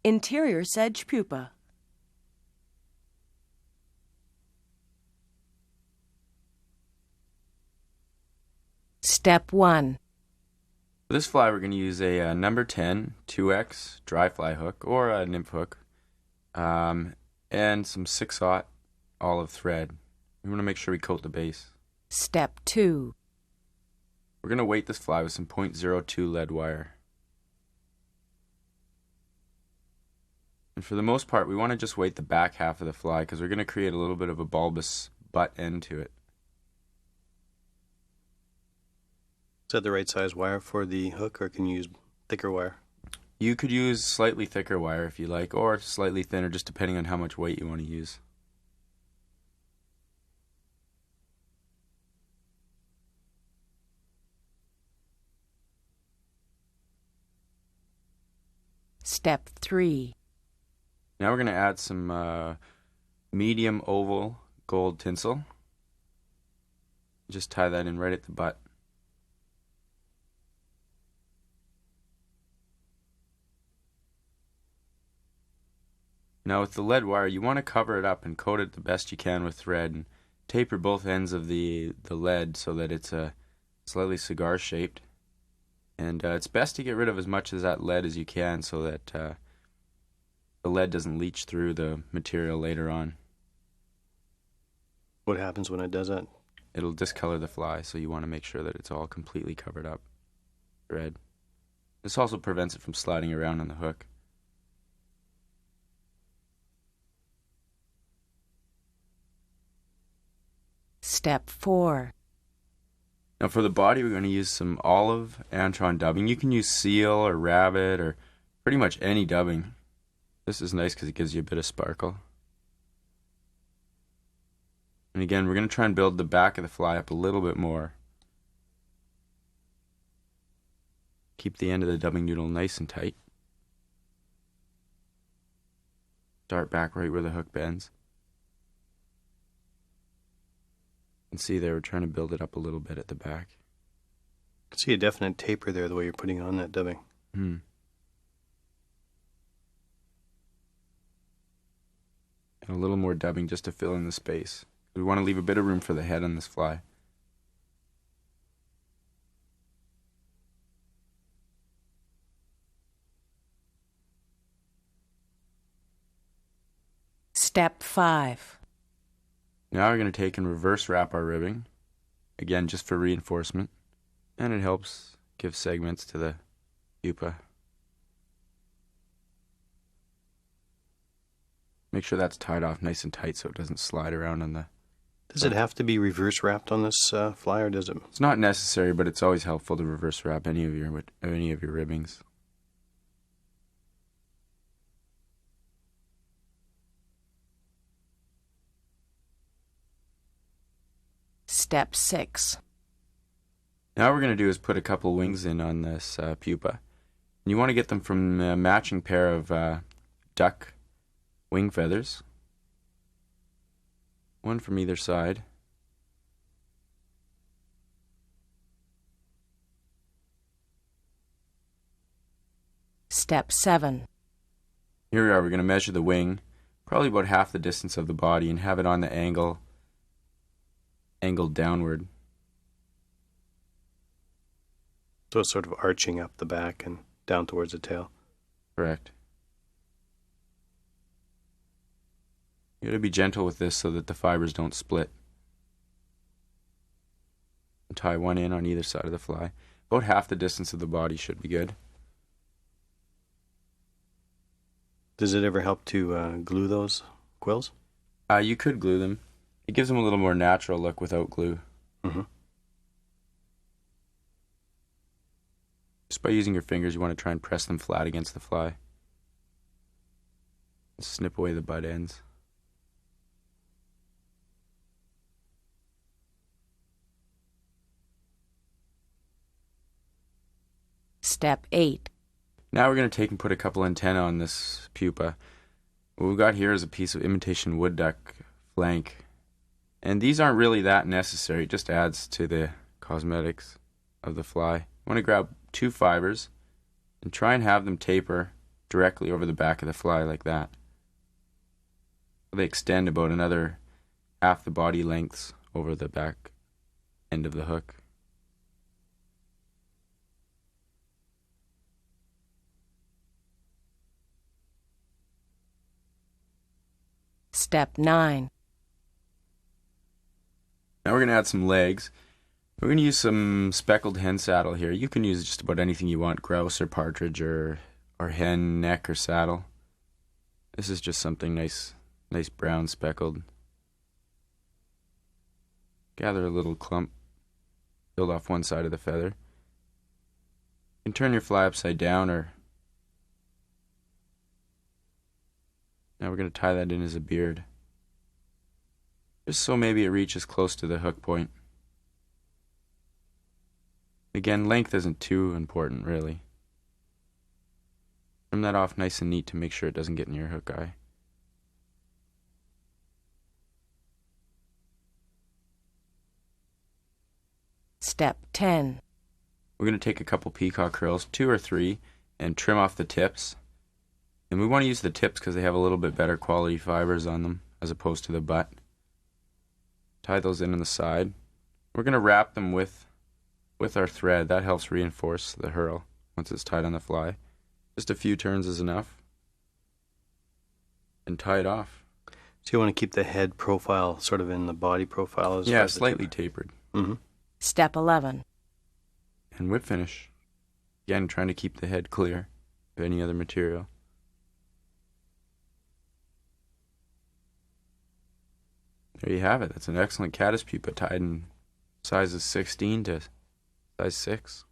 Interior sedge pupa. Step 1. For this fly, we're going to use a number 10 2X dry fly hook or a nymph hook, and some 6/0 olive thread. We want to make sure we coat the base. Step 2. We're going to weight this fly with some .02 lead wire. And for the most part, we want to just weight the back half of the fly because we're going to create a little bit of a bulbous butt end to it. Is that the right size wire for the hook, or can you use thicker wire? You could use slightly thicker wire if you like, or slightly thinner, just depending on how much weight you want to use. Step 3. Now we're going to add some medium oval gold tinsel. Just tie that in right at the butt. Now with the lead wire, you want to cover it up and coat it the best you can with thread and taper both ends of the lead so that it's slightly cigar shaped. And it's best to get rid of as much of that lead as you can so that the lead doesn't leach through the material later on. What happens when it does that? It'll discolor the fly, so you want to make sure that it's all completely covered up. Thread. This also prevents it from sliding around on the hook. Step 4. Now for the body, we're going to use some olive antron dubbing. You can use seal or rabbit or pretty much any dubbing. This is nice because it gives you a bit of sparkle. And again, we're going to try and build the back of the fly up a little bit more. Keep the end of the dubbing noodle nice and tight. Start back right where the hook bends. And see there, we're trying to build it up a little bit at the back. I can see a definite taper there the way you're putting on that dubbing. And a little more dubbing just to fill in the space. We want to leave a bit of room for the head on this fly. Step 5. Now we're going to take and reverse wrap our ribbing, again just for reinforcement, and it helps give segments to the pupa. Make sure that's tied off nice and tight so it doesn't slide around on the... Does it have to be reverse wrapped on this fly, or does it? It's not necessary, but it's always helpful to reverse wrap any of your ribbings. Step 6. Now what we're going to do is put a couple wings in on this pupa. And you want to get them from a matching pair of duck wing feathers. One from either side. Step 7. Here we are, we're going to measure the wing, probably about half the distance of the body, and have it on the angled downward. So it's sort of arching up the back and down towards the tail. Correct. You got to be gentle with this so that the fibers don't split. And tie one in on either side of the fly. About half the distance of the body should be good. Does it ever help to glue those quills? You could glue them. It gives them a little more natural look without glue. Just by using your fingers, you want to try and press them flat against the fly. Snip away the butt ends. Step 8. Now we're going to take and put a couple antennae on this pupa. What we've got here is a piece of imitation wood duck flank. And these aren't really that necessary. It just adds to the cosmetics of the fly. You want to grab 2 fibers and try and have them taper directly over the back of the fly like that. They extend about another half the body lengths over the back end of the hook. Step 9. Now we're going to add some legs. We're going to use some speckled hen saddle here. You can use just about anything you want, grouse or partridge or hen neck or saddle. This is just something nice brown speckled. Gather a little clump, build off one side of the feather. You can turn your fly upside down, or now we're going to tie that in as a beard, just so maybe it reaches close to the hook point. Again, length isn't too important, really. Trim that off nice and neat to make sure it doesn't get in your hook eye. Step 10. We're going to take a couple peacock curls, 2 or 3, and trim off the tips. And we want to use the tips because they have a little bit better quality fibers on them as opposed to the butt. Tie those in on the side. We're going to wrap them with our thread. That helps reinforce the herl once it's tied on the fly. Just a few turns is enough. And tie it off. So you want to keep the head profile sort of in the body profile as Yeah, far as slightly tapered. Mm-hmm. Step 11. And whip finish. Again, trying to keep the head clear of any other material. There you have it. That's an excellent caddis pupa tied in sizes 16 to size 6.